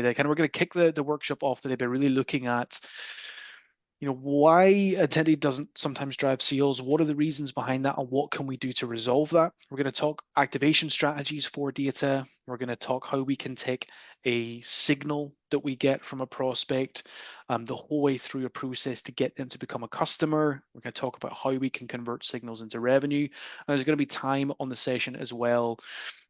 data. We're going to kick the workshop off today by really looking at why intent data doesn't sometimes drive sales. What are the reasons behind that, and what can we do to resolve that? We're going to talk activation strategies for data. We're going to talk how we can take a signal that we get from a prospect the whole way through a process to get them to become a customer. We're going to talk about how we can convert signals into revenue. And there's going to be time on the session as well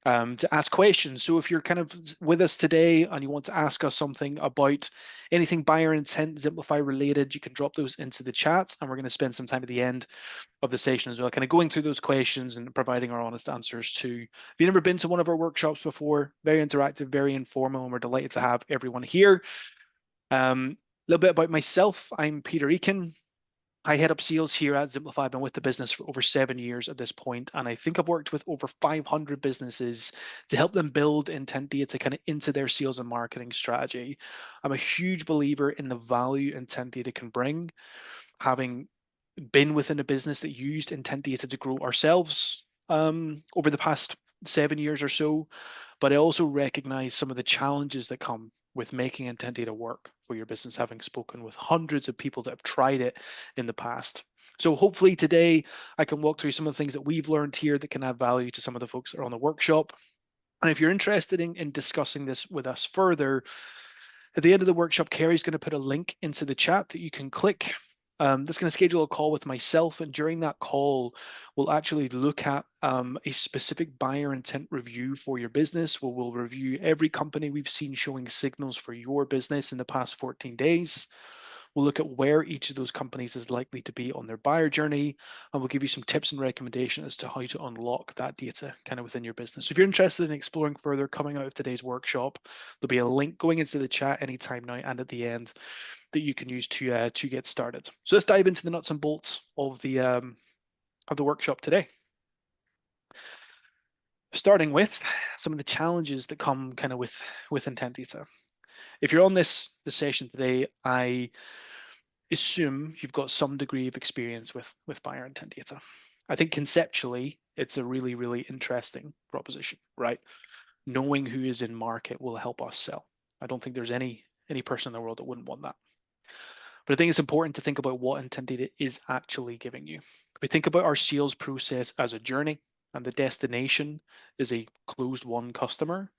to ask questions. So if you're kind of with us today and you want to ask us something about anything buyer intent, Zymplify related, you can drop those into the chat, and we're going to spend some time at the end of the session as well, kind of going through those questions and providing our honest answers too. If you've never been to one of our workshops before, very interactive, very informal, and we're delighted to have everyone here. A little bit about myself. I'm Peter Eakin. I head up sales here at Zymplify. I've been with the business for over 7 years at this point, and I think I've worked with over 500 businesses to help them build intent data kind of into their sales and marketing strategy. I'm a huge believer in the value intent data can bring, having been within a business that used intent data to grow ourselves over the past 7 years or so. But I also recognize some of the challenges that come with making intent data work for your business, having spoken with hundreds of people that have tried it in the past. So hopefully today I can walk through some of the things that we've learned here that can add value to some of the folks that are on the workshop. And if you're interested in discussing this with us further, at the end of the workshop, Kerry's going to put a link into the chat that you can click. That's going to schedule a call with myself, and during that call, we'll actually look at a specific buyer intent review for your business, where we'll review every company we've seen showing signals for your business in the past 14 days. We'll look at where each of those companies is likely to be on their buyer journey, and we'll give you some tips and recommendations as to how to unlock that data kind of within your business. So if you're interested in exploring further coming out of today's workshop, there'll be a link going into the chat anytime now and at the end that you can use to get started. So let's dive into the nuts and bolts of the workshop today. Starting with some of the challenges that come kind of with intent data. If you're on this session today, I assume you've got some degree of experience with buyer intent data. I think conceptually, it's a really, really interesting proposition, right? Knowing who is in market will help us sell. I don't think there's any person in the world that wouldn't want that. But I think it's important to think about what intent data is actually giving you. We think about our sales process as a journey, and the destination is a closed won customer.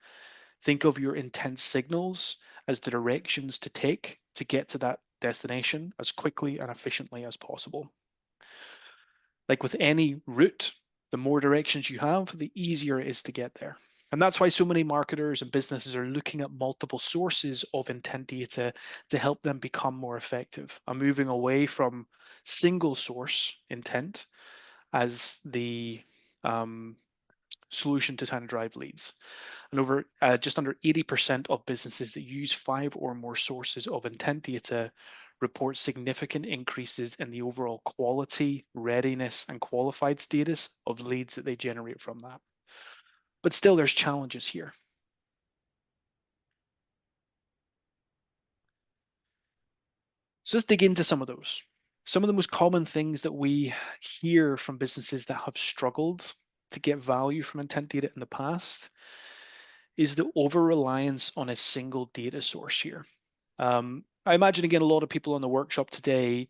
Think of your intent signals as the directions to take to get to that destination as quickly and efficiently as possible. Like with any route, the more directions you have, the easier it is to get there. And that's why so many marketers and businesses are looking at multiple sources of intent data to help them become more effective and moving away from single source intent as the solution to kind of drive leads. And over just under 80% of businesses that use 5 or more sources of intent data report significant increases in the overall quality, readiness, and qualified status of leads that they generate from that. But still, there's challenges here. So let's dig into some of those. Some of the most common things that we hear from businesses that have struggled to get value from intent data in the past is the over-reliance on a single data source here. I imagine, again, a lot of people on the workshop today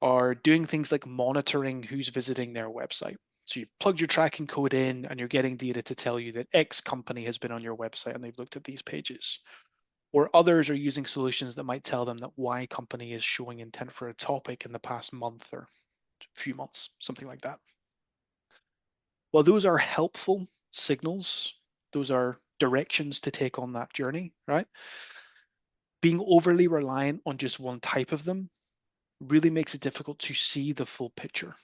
are doing things like monitoring who's visiting their website. So you've plugged your tracking code in and you're getting data to tell you that X company has been on your website and they've looked at these pages. Or others are using solutions that might tell them that Y company is showing intent for a topic in the past month or few months, something like that. Well, those are helpful signals. Those are directions to take on that journey, right? Being overly reliant on just one type of them really makes it difficult to see the full picture.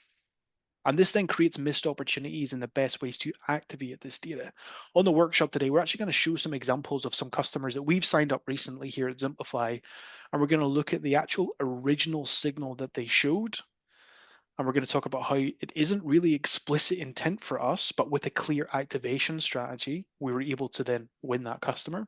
And this then creates missed opportunities and the best ways to activate this data. On the workshop today, we're actually going to show some examples of some customers that we've signed up recently here at Zymplify. And we're going to look at the actual original signal that they showed. And we're going to talk about how it isn't really explicit intent for us, but with a clear activation strategy, we were able to then win that customer.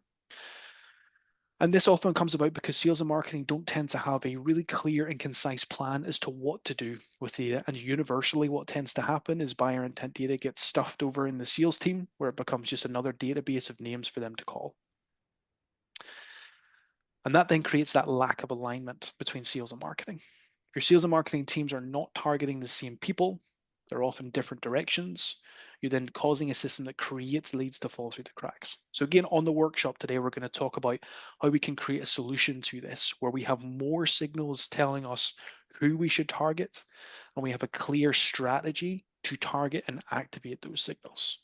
And this often comes about because sales and marketing don't tend to have a really clear and concise plan as to what to do with data. And universally, what tends to happen is buyer intent data gets stuffed over in the sales team, where it becomes just another database of names for them to call. And that then creates that lack of alignment between sales and marketing. If your sales and marketing teams are not targeting the same people, they're off in different directions, you're then causing a system that creates leads to fall through the cracks. So again, on the workshop today, we're going to talk about how we can create a solution to this, where we have more signals telling us who we should target, and we have a clear strategy to target and activate those signals.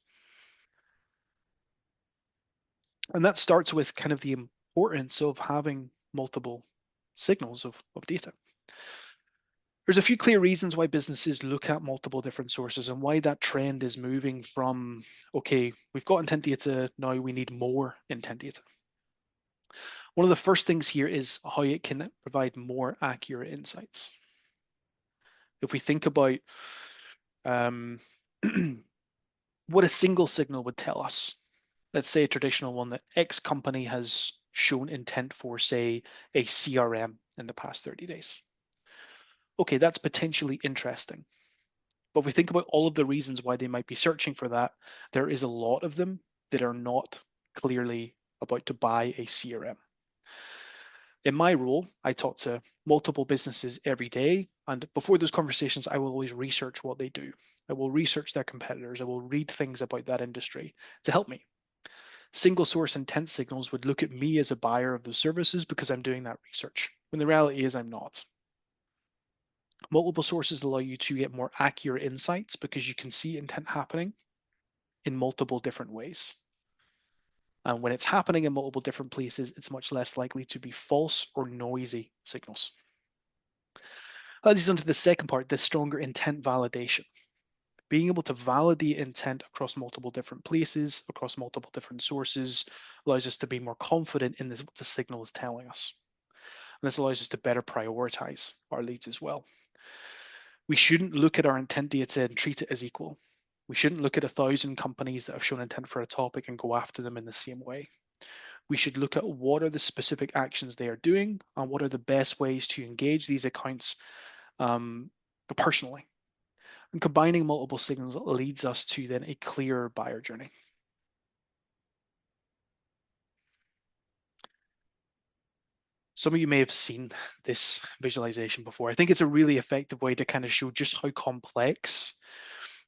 And that starts with kind of the importance of having multiple signals of data. There's a few clear reasons why businesses look at multiple different sources and why that trend is moving from, okay, we've got intent data, now we need more intent data. One of the first things here is how it can provide more accurate insights. If we think about what a single signal would tell us, let's say a traditional one that X company has shown intent for, say, a CRM in the past 30 days. Okay, that's potentially interesting. But if we think about all of the reasons why they might be searching for that, there is a lot of them that are not clearly about to buy a CRM. In my role, I talk to multiple businesses every day. And before those conversations, I will always research what they do. I will research their competitors. I will read things about that industry to help me. Single source intent signals would look at me as a buyer of those services because I'm doing that research, when the reality is I'm not. Multiple sources allow you to get more accurate insights because you can see intent happening in multiple different ways. And when it's happening in multiple different places, it's much less likely to be false or noisy signals. That leads on to the second part, the stronger intent validation. Being able to validate intent across multiple different places, across multiple different sources, allows us to be more confident in what the signal is telling us. And this allows us to better prioritize our leads as well. We shouldn't look at our intent data and treat it as equal. We shouldn't look at 1,000 companies that have shown intent for a topic and go after them in the same way. We should look at what are the specific actions they are doing and what are the best ways to engage these accounts personally. And combining multiple signals leads us to then a clearer buyer journey. Some of you may have seen this visualization before. I think it's a really effective way to kind of show just how complex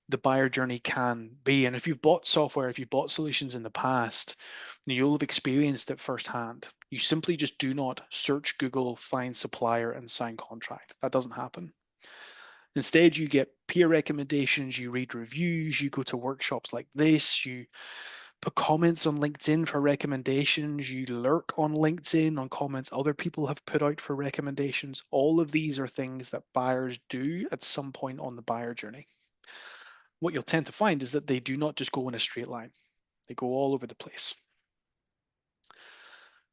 the buyer journey can be. And if you've bought software, if you've bought solutions in the past, you'll have experienced it firsthand. You simply just do not search Google, find supplier, and sign contract. That doesn't happen. Instead, you get peer recommendations, you read reviews, you go to workshops like this, you put comments on LinkedIn for recommendations, you lurk on LinkedIn on comments other people have put out for recommendations. All of these are things that buyers do at some point on the buyer journey. What you'll tend to find is that they do not just go in a straight line. They go all over the place.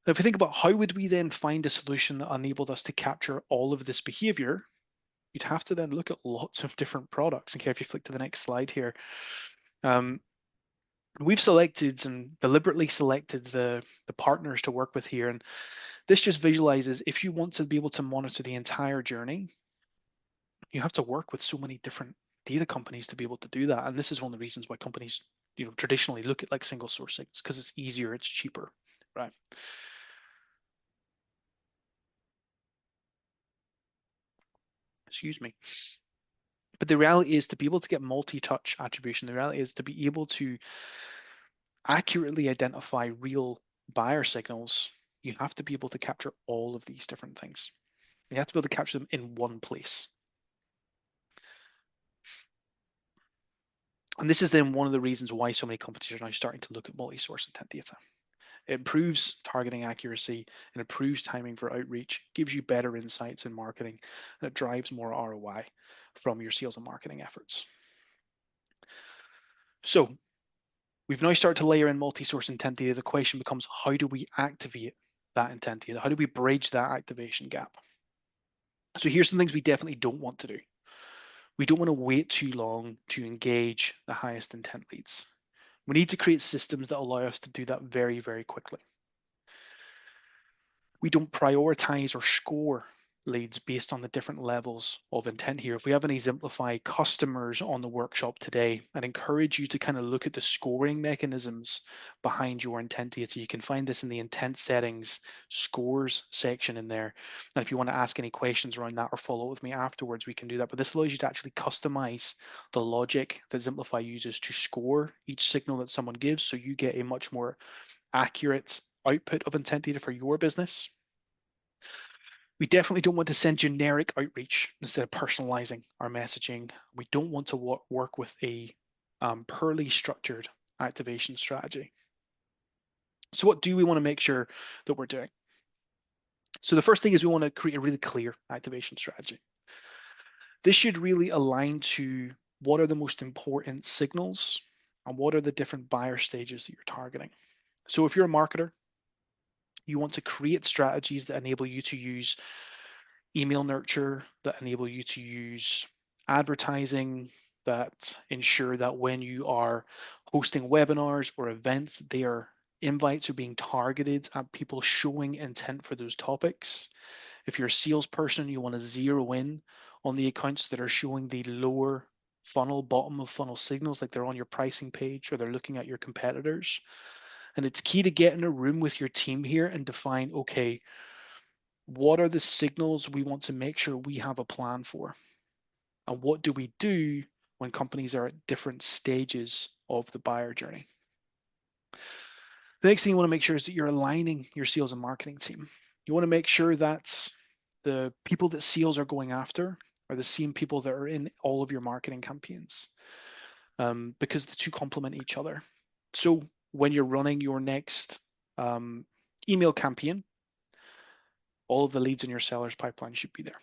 Now, if we think about how would we then find a solution that enabled us to capture all of this behavior, you'd have to then look at lots of different products. Okay, if you flick to the next slide here, we've selected and deliberately selected the partners to work with here. And this just visualizes if you want to be able to monitor the entire journey, you have to work with so many different data companies to be able to do that. And this is one of the reasons why companies, traditionally look at like single source signals, because it's easier, it's cheaper, right? Excuse me. But the reality is to be able to get multi-touch attribution, the reality is to be able to accurately identify real buyer signals, you have to be able to capture all of these different things. You have to be able to capture them in one place. And this is then one of the reasons why so many companies are now starting to look at multi-source intent data. It improves targeting accuracy, it improves timing for outreach, gives you better insights in marketing, and it drives more ROI from your sales and marketing efforts. So we've now started to layer in multi-source intent data. The question becomes, how do we activate that intent data? How do we bridge that activation gap? So here's some things we definitely don't want to do. We don't want to wait too long to engage the highest intent leads. We need to create systems that allow us to do that very, very quickly. We don't prioritize or score leads based on the different levels of intent here. If we have any Zymplify customers on the workshop today, I'd encourage you to kind of look at the scoring mechanisms behind your intent data. You can find this in the intent settings scores section in there. And if you want to ask any questions around that or follow up with me afterwards, we can do that. But this allows you to actually customize the logic that Zymplify uses to score each signal that someone gives, so you get a much more accurate output of intent data for your business. We definitely don't want to send generic outreach instead of personalizing our messaging. We don't want to work with a poorly structured activation strategy. So what do we want to make sure that we're doing? So the first thing is we want to create a really clear activation strategy. This should really align to what are the most important signals and what are the different buyer stages that you're targeting. So if you're a marketer, you want to create strategies that enable you to use email nurture, that enable you to use advertising, that ensure that when you are hosting webinars or events, their invites are being targeted at people showing intent for those topics. If you're a salesperson, you want to zero in on the accounts that are showing the lower funnel, bottom of funnel signals, like they're on your pricing page or they're looking at your competitors. And it's key to get in a room with your team here and define, okay, what are the signals we want to make sure we have a plan for? And what do we do when companies are at different stages of the buyer journey? The next thing you want to make sure is that you're aligning your sales and marketing team. You want to make sure that the people that sales are going after are the same people that are in all of your marketing campaigns, because the two complement each other. So when you're running your next email campaign, all of the leads in your seller's pipeline should be there.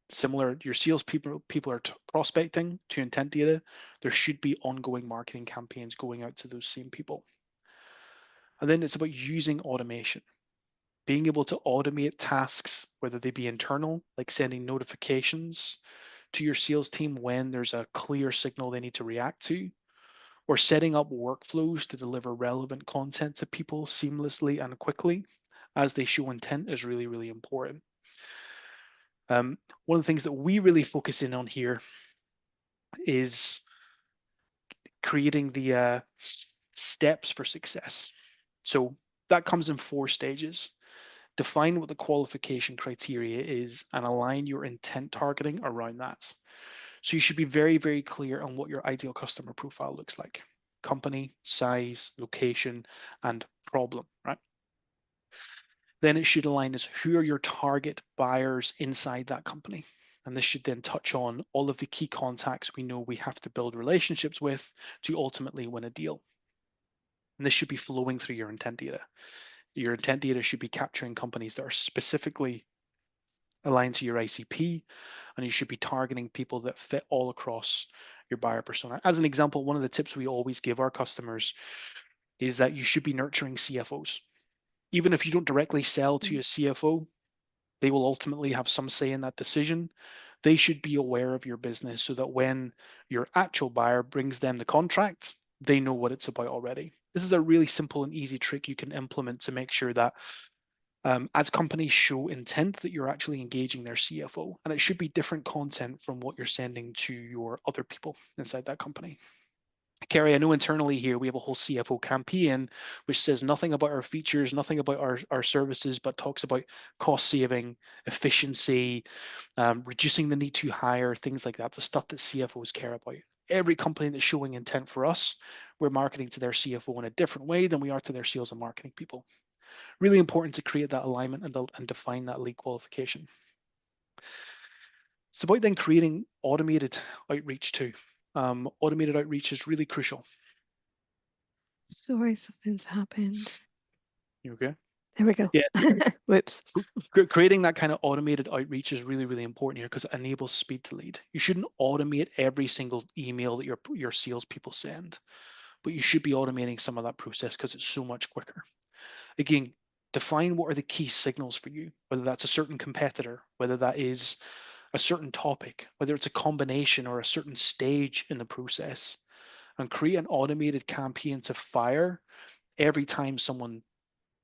Similar, your sales people are prospecting to intent data. There should be ongoing marketing campaigns going out to those same people. And then it's about using automation, being able to automate tasks, whether they be internal, like sending notifications to your sales team when there's a clear signal they need to react to, or setting up workflows to deliver relevant content to people seamlessly and quickly as they show intent is really, really important. One of the things that we really focus in on here is creating the steps for success. So that comes in 4 stages. Define what the qualification criteria is and align your intent targeting around that. So you should be very, very clear on what your ideal customer profile looks like: company, size, location, and problem, right? Then it should align as who are your target buyers inside that company. And this should then touch on all of the key contacts we know we have to build relationships with to ultimately win a deal. And this should be flowing through your intent data. Your intent data should be capturing companies that are specifically aligned to your ICP, and you should be targeting people that fit all across your buyer persona. As an example, one of the tips we always give our customers is that you should be nurturing CFOs. Even if you don't directly sell to a CFO, they will ultimately have some say in that decision. They should be aware of your business so that when your actual buyer brings them the contract, they know what it's about already. This is a really simple and easy trick you can implement to make sure that as companies show intent, that you're actually engaging their CFO. And it should be different content from what you're sending to your other people inside that company. Kerry, I know internally here we have a whole CFO campaign which says nothing about our features, nothing about our services, but talks about cost saving, efficiency, reducing the need to hire, things like that, the stuff that CFOs care about. Every company that's showing intent for us, we're marketing to their CFO in a different way than we are to their sales and marketing people. Really important to create that alignment and define that lead qualification. It's about then creating automated outreach too. Automated outreach is really crucial. Sorry, something's happened. You okay? There we go. Yeah, Whoops. creating that kind of automated outreach is really, really important here because it enables speed to lead. You shouldn't automate every single email that your salespeople send, but you should be automating some of that process because it's so much quicker. Again, define what are the key signals for you, whether that's a certain competitor, whether that is a certain topic, whether it's a combination or a certain stage in the process, and create an automated campaign to fire every time someone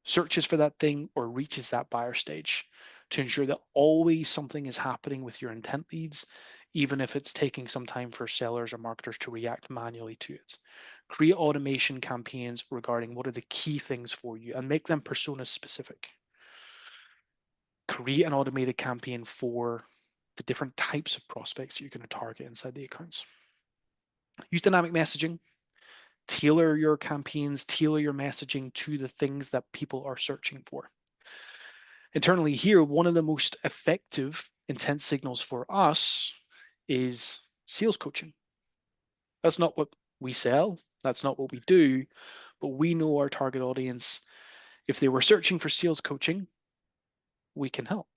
searches for that thing or reaches that buyer stage. to ensure that always something is happening with your intent leads, even if it's taking some time for sellers or marketers to react manually to it. Create automation campaigns regarding what are the key things for you and make them persona specific. Create an automated campaign for the different types of prospects you're going to target inside the accounts. Use dynamic messaging. Tailor your campaigns, tailor your messaging to the things that people are searching for. Internally here, one of the most effective intent signals for us is sales coaching. That's not what we sell, that's not what we do, but we know our target audience. If they were searching for sales coaching, we can help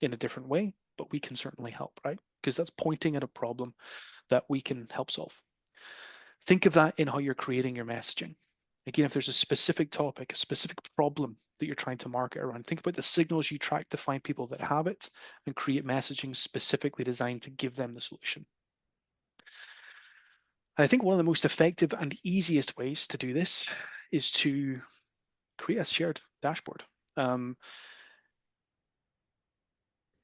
in a different way, but we can certainly help, right? Because that's pointing at a problem that we can help solve. Think of that in how you're creating your messaging. Again, if there's a specific topic, a specific problem that you're trying to market around, think about the signals you track to find people that have it and create messaging specifically designed to give them the solution. And I think one of the most effective and easiest ways to do this is to create a shared dashboard.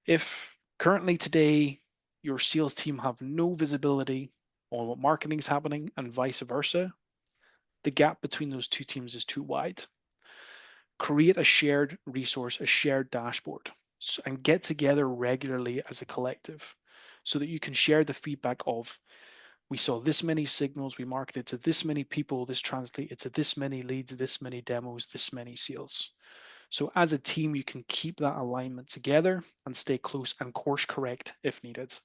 If currently today your sales team have no visibility on what marketing is happening and vice versa, the gap between those two teams is too wide. Create a shared resource, a shared dashboard, and get together regularly as a collective so that you can share the feedback of, we saw this many signals, we marketed to this many people, this translated to this many leads, this many demos, this many sales. So as a team, you can keep that alignment together and stay close and course correct if needed.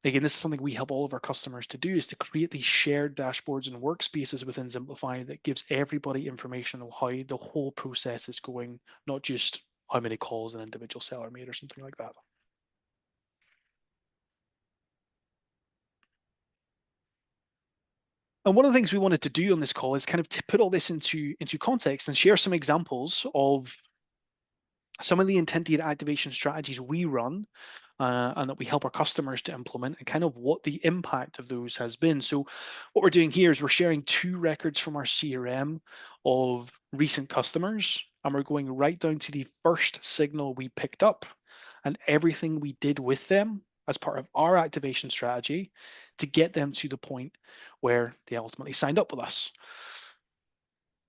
Again, this is something we help all of our customers to do, is to create these shared dashboards and workspaces within Zymplify that gives everybody information on how the whole process is going, not just how many calls an individual seller made or something like that. And one of the things we wanted to do on this call is kind of to put all this into context and share some examples of some of the intended activation strategies we run and that we help our customers to implement, and kind of what the impact of those has been. So what we're doing here is we're sharing 2 records from our CRM of recent customers, and we're going right down to the first signal we picked up and everything we did with them as part of our activation strategy to get them to the point where they ultimately signed up with us.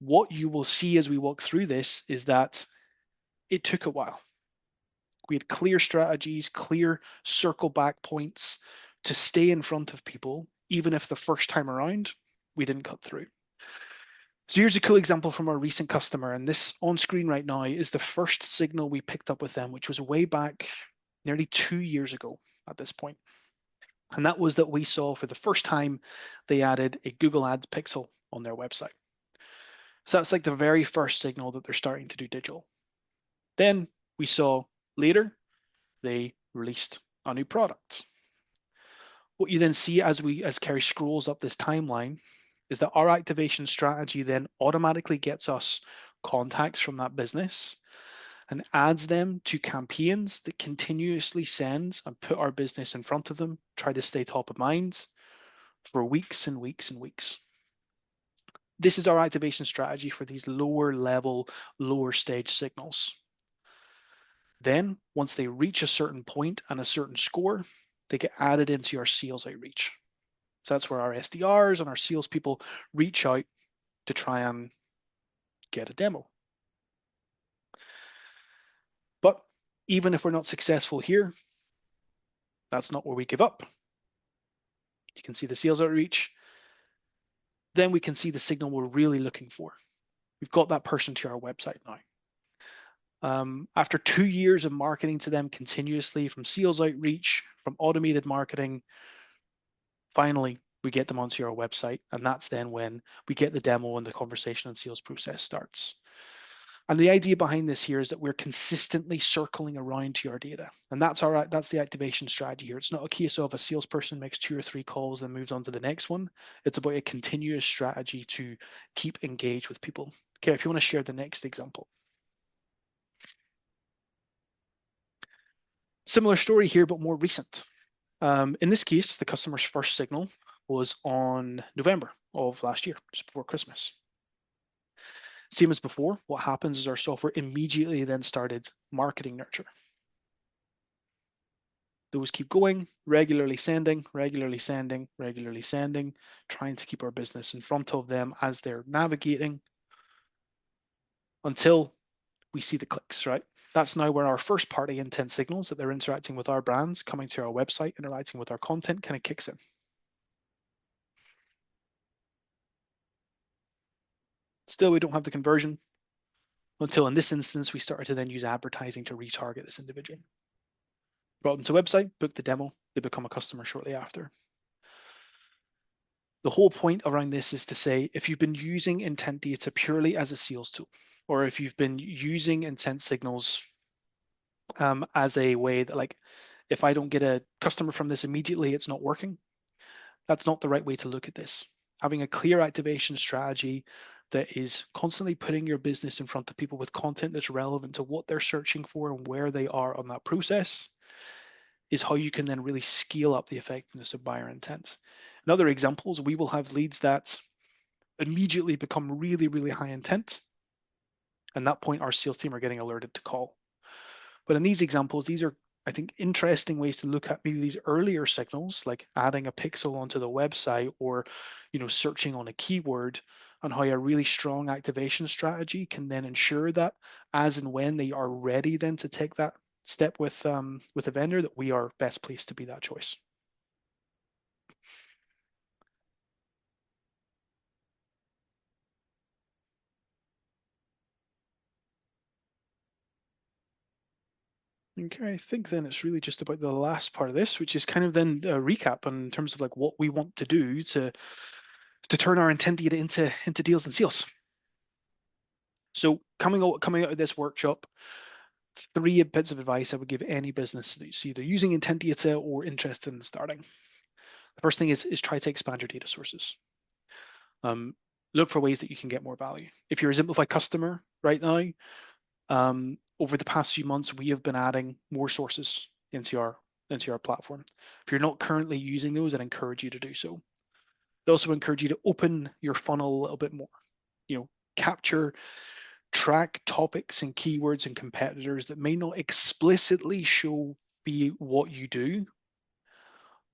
What you will see as we walk through this is that it took a while. We had clear strategies, clear circle back points to stay in front of people, even if the first time around we didn't cut through. So here's a cool example from our recent customer, and this on screen right now is the first signal we picked up with them, which was way back nearly 2 years ago at this point. And that was that we saw for the first time they added a Google Ads pixel on their website. So that's like the very first signal that they're starting to do digital. Then we saw later they released a new product. What you then see as Kerry scrolls up this timeline is that our activation strategy then automatically gets us contacts from that business and adds them to campaigns that continuously sends and put our business in front of them, try to stay top of mind for weeks and weeks and weeks. This is our activation strategy for these lower level, lower stage signals. Then, once they reach a certain point and a certain score, they get added into our sales outreach. So that's where our SDRs and our salespeople reach out to try and get a demo. But even if we're not successful here, that's not where we give up. You can see the sales outreach. Then we can see the signal we're really looking for. We've got that person to our website now. After 2 years of marketing to them continuously, from sales outreach, from automated marketing, finally we get them onto our website, and that's then when we get the demo and the conversation and sales process starts. And the idea behind this here is that we're consistently circling around to our data, and that's the activation strategy here. It's not a case of a salesperson makes 2 or 3 calls and moves on to the next one. It's about a continuous strategy to keep engaged with people. Okay, if you want to share the next example. Similar story here, but more recent. In this case, the customer's first signal was on November of last year, just before Christmas. Same as before, what happens is our software immediately then started marketing nurture. Those keep going, regularly sending, regularly sending, regularly sending, trying to keep our business in front of them as they're navigating until we see the clicks, right? That's now where our first party intent signals that they're interacting with our brands, coming to our website, interacting with our content kind of kicks in. Still, we don't have the conversion until in this instance, we started to then use advertising to retarget this individual. Brought them to the website, booked the demo, they become a customer shortly after. The whole point around this is to say, if you've been using intent data purely as a sales tool, or if you've been using intent signals as a way that, like, if I don't get a customer from this immediately, it's not working. That's not the right way to look at this. Having a clear activation strategy that is constantly putting your business in front of people with content that's relevant to what they're searching for and where they are on that process is how you can then really scale up the effectiveness of buyer intent. In other examples, we will have leads that immediately become really, really high intent. And at that point, our sales team are getting alerted to call. But in these examples, these are, I think, interesting ways to look at maybe these earlier signals, like adding a pixel onto the website or, searching on a keyword, and how a really strong activation strategy can then ensure that as and when they are ready then to take that step with a vendor, that we are best placed to be that choice. Okay, I think then it's really just about the last part of this, which is kind of then a recap in terms of like what we want to do to turn our intent data into deals and sales. So coming out of this workshop, 3 bits of advice I would give any business that's either using intent data or interested in starting. The first thing is try to expand your data sources. Look for ways that you can get more value. If you're a Zymplify customer right now, over the past few months, we have been adding more sources into our platform. If you're not currently using those, I'd encourage you to do so. I also encourage you to open your funnel a little bit more. Capture, track topics and keywords and competitors that may not explicitly show be what you do,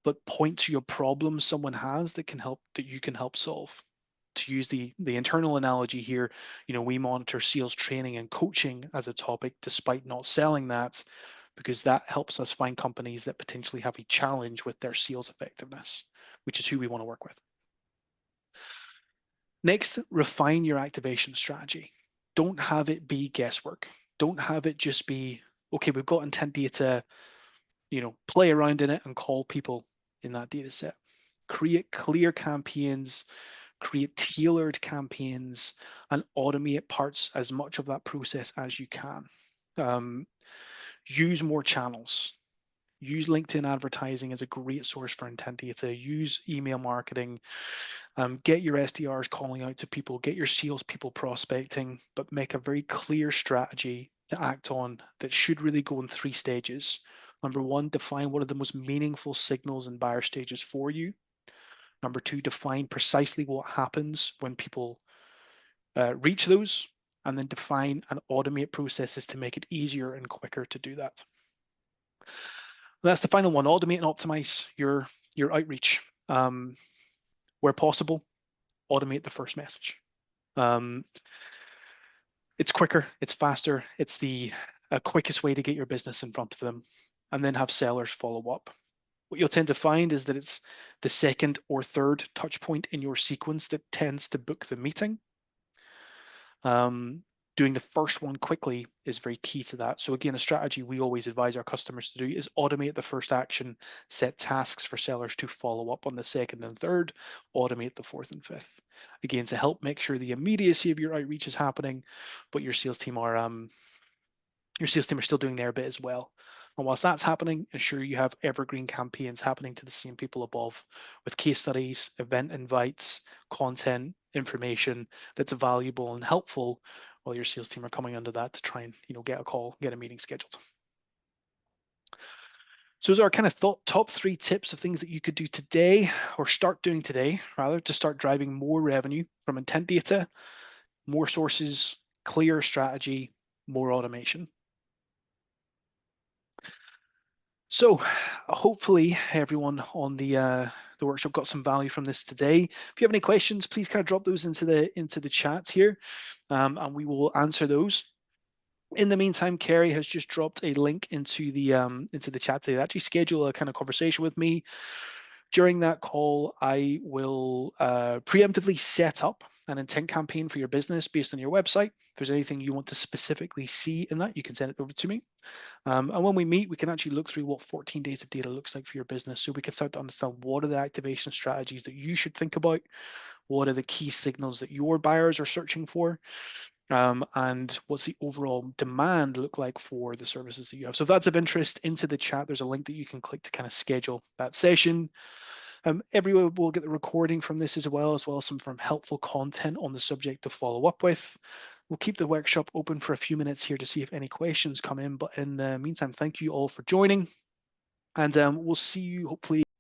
but point to your problem someone has that you can help solve. To use the internal analogy here, we monitor sales training and coaching as a topic despite not selling that, because that helps us find companies that potentially have a challenge with their sales effectiveness, which is who we want to work with. Next, refine your activation strategy. Don't have it be guesswork. Don't have it just be, okay, we've got intent data, play around in it and call people in that data set. Create clear campaigns, create tailored campaigns, and automate parts as much of that process as you can. Use more channels. Use LinkedIn advertising as a great source for intent data. Use email marketing. Get your SDRs calling out to people. Get your salespeople prospecting, but make a very clear strategy to act on that should really go in 3 stages. Number 1, define what are the most meaningful signals and buyer stages for you. Number 2, define precisely what happens when people reach those, and then define and automate processes to make it easier and quicker to do that. And that's the final one. Automate and optimize your outreach. Where possible, automate the first message. It's quicker, it's faster, it's the quickest way to get your business in front of them, and then have sellers follow up. What you'll tend to find is that it's the second or third touch point in your sequence that tends to book the meeting. Doing the first one quickly is very key to that. So again, a strategy we always advise our customers to do is automate the first action, set tasks for sellers to follow up on the second and third, automate the fourth and fifth. Again, to help make sure the immediacy of your outreach is happening, but your sales team are still doing their bit as well. And whilst that's happening, ensure you have evergreen campaigns happening to the same people above, with case studies, event invites, content, information that's valuable and helpful, while your sales team are coming under that to try and get a call, get a meeting scheduled. So those are kind of top 3 tips of things that you could do today, or start doing today, rather, to start driving more revenue from intent data, more sources, clear strategy, more automation. So hopefully everyone on the workshop got some value from this today. If you have any questions, please kind of drop those into the chat here, and we will answer those. In the meantime, Kerry has just dropped a link into the chat to actually schedule a kind of conversation with me. During that call, I will preemptively set up an intent campaign for your business based on your website. If there's anything you want to specifically see in that, you can send it over to me. And when we meet, we can actually look through what 14 days of data looks like for your business. So we can start to understand what are the activation strategies that you should think about, what are the key signals that your buyers are searching for, and what's the overall demand look like for the services that you have. So if that's of interest, into the chat, there's a link that you can click to kind of schedule that session. Everyone will get the recording from this as well as some from helpful content on the subject to follow up with. We'll keep the workshop open for a few minutes here to see if any questions come in. But in the meantime, thank you all for joining, and we'll see you hopefully